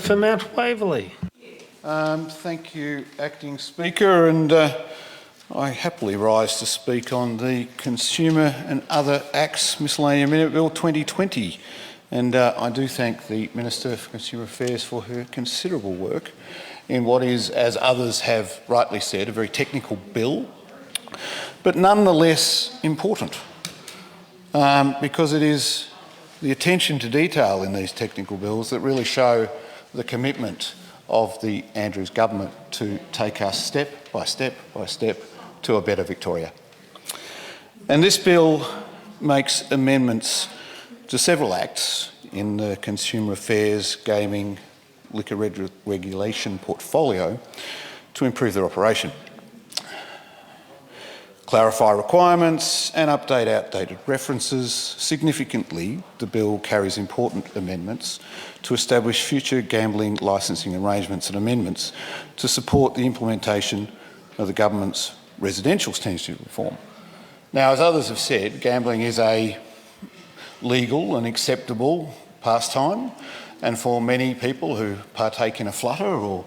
For Mount Waverley. Thank you, Acting Speaker, and I happily rise to speak on the Consumer and Other Acts Miscellaneous Amendment Bill 2020. And I do thank the Minister for Consumer Affairs for her considerable work in what is, as others have rightly said, a very technical bill, but nonetheless important, because it is the attention to detail in these technical bills that really show the commitment of the Andrews government to take us step by step by step to a better Victoria. And this bill makes amendments to several acts in the Consumer Affairs, Gaming, Liquor Regulation portfolio to improve their operation, clarify requirements and update outdated references. Significantly, the bill carries important amendments to establish future gambling licensing arrangements and amendments to support the implementation of the government's residential standard reform. Now, as others have said, gambling is a legal and acceptable pastime, and for many people who partake in a flutter or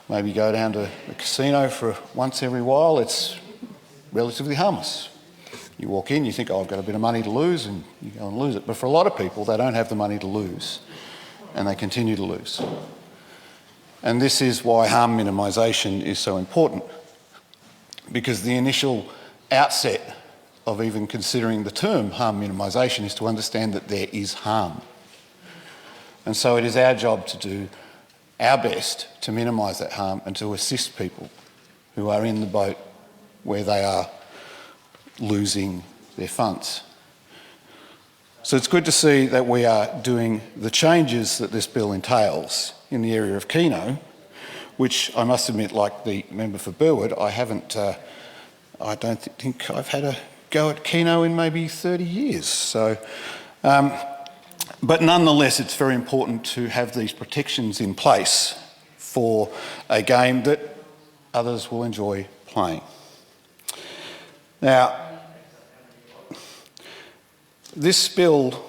maybe go down to the casino for once every while, it's relatively harmless. You walk in, you think, oh, I've got a bit of money to lose, and you go and lose it. But for a lot of people, they don't have the money to lose, and they continue to lose. And this is why harm minimisation is so important, because the initial outset of even considering the term harm minimisation is to understand that there is harm. And so it is our job to do our best to minimise that harm and to assist people who are in the boat where they are losing their funds. So it's good to see that we are doing the changes that this bill entails in the area of Keno, which I must admit, like the member for Burwood, I don't think I've had a go at Keno in maybe 30 years. So, but nonetheless, it's very important to have these protections in place for a game that others will enjoy playing. Now, this bill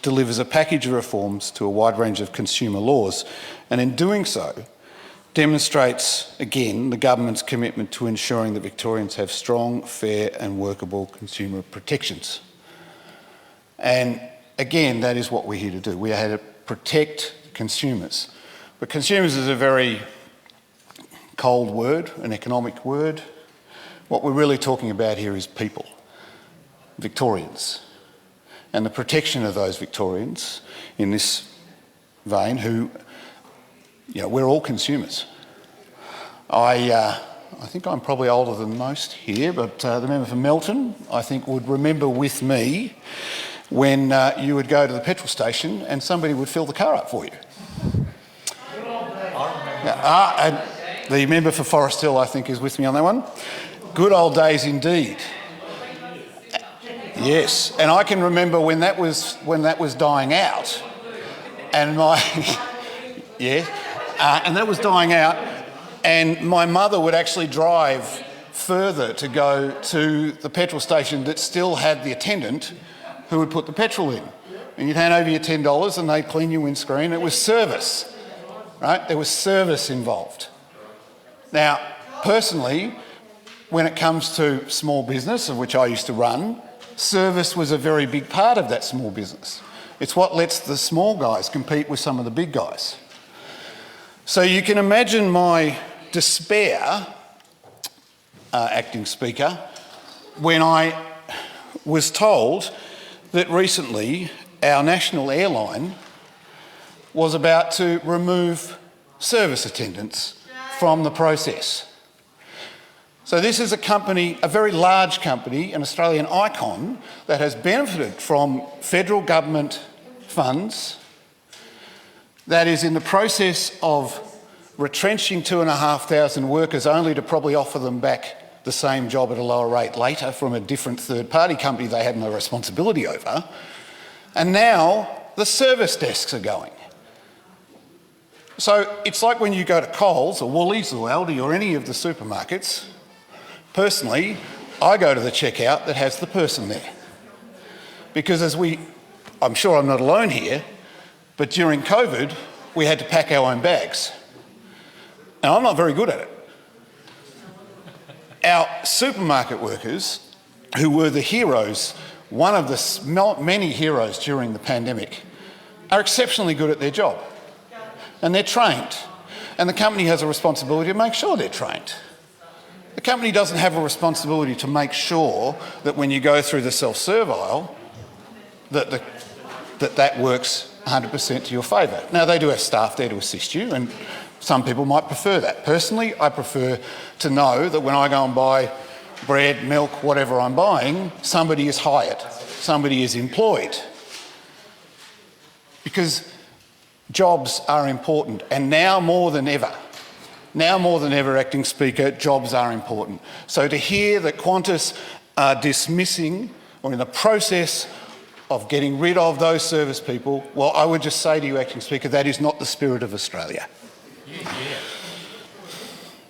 delivers a package of reforms to a wide range of consumer laws, and in doing so, demonstrates again the government's commitment to ensuring that Victorians have strong, fair and workable consumer protections. And again, that is what we're here to do. We are here to protect consumers. But consumers is a very cold word, an economic word. What we're really talking about here is people, Victorians, and the protection of those Victorians in this vein who, you know, we're all consumers. I think I'm probably older than most here, but the member for Melton, I think, would remember with me when you would go to the petrol station and somebody would fill the car up for you. And the member for Forest Hill, I think, is with me on that one. Good old days indeed. Yes, and I can remember when that was dying out, and and that was dying out, and my mother would actually drive further to go to the petrol station that still had the attendant who would put the petrol in. And you'd hand over your $10 and they'd clean your windscreen. It was service, right? There was service involved. Now, personally, when it comes to small business, of which I used to run, service was a very big part of that small business. It's what lets the small guys compete with some of the big guys. So you can imagine my despair, Acting Speaker, when I was told that recently our national airline was about to remove service attendants from the process. So this is a company, a very large company, an Australian icon that has benefited from federal government funds, that is in the process of retrenching 2,500 workers only to probably offer them back the same job at a lower rate later from a different third-party company they had no responsibility over. And now the service desks are going. So it's like when you go to Coles or Woolies or Aldi or any of the supermarkets. Personally, I go to the checkout that has the person there. Because I'm sure I'm not alone here, but during COVID, we had to pack our own bags. And I'm not very good at it. Our supermarket workers, who were the heroes, one of the many heroes during the pandemic, are exceptionally good at their job. And they're trained. And the company has a responsibility to make sure they're trained. The company doesn't have a responsibility to make sure that when you go through the self-serve aisle, that works 100% to your favour. Now, they do have staff there to assist you, and some people might prefer that. Personally, I prefer to know that when I go and buy bread, milk, whatever I'm buying, somebody is hired, somebody is employed. Because jobs are important, and now more than ever, Acting Speaker, jobs are important. So to hear that Qantas are dismissing or in the process of getting rid of those service people, well, I would just say to you, Acting Speaker, that is not the spirit of Australia. Yeah.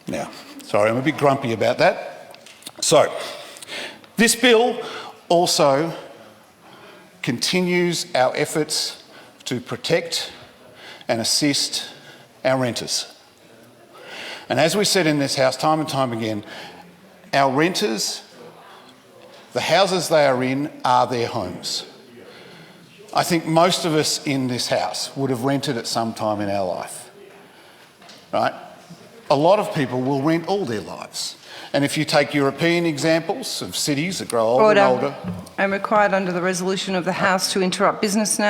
Now, sorry, I'm a bit grumpy about that. So, this bill also continues our efforts to protect and assist our renters. And as we said in this House time and time again, our renters, the houses they are in are their homes. I think most of us in this House would have rented at some time in our life, right? A lot of people will rent all their lives. And if you take European examples of cities that grow older and older... I'm required under the resolution of the House to interrupt business now.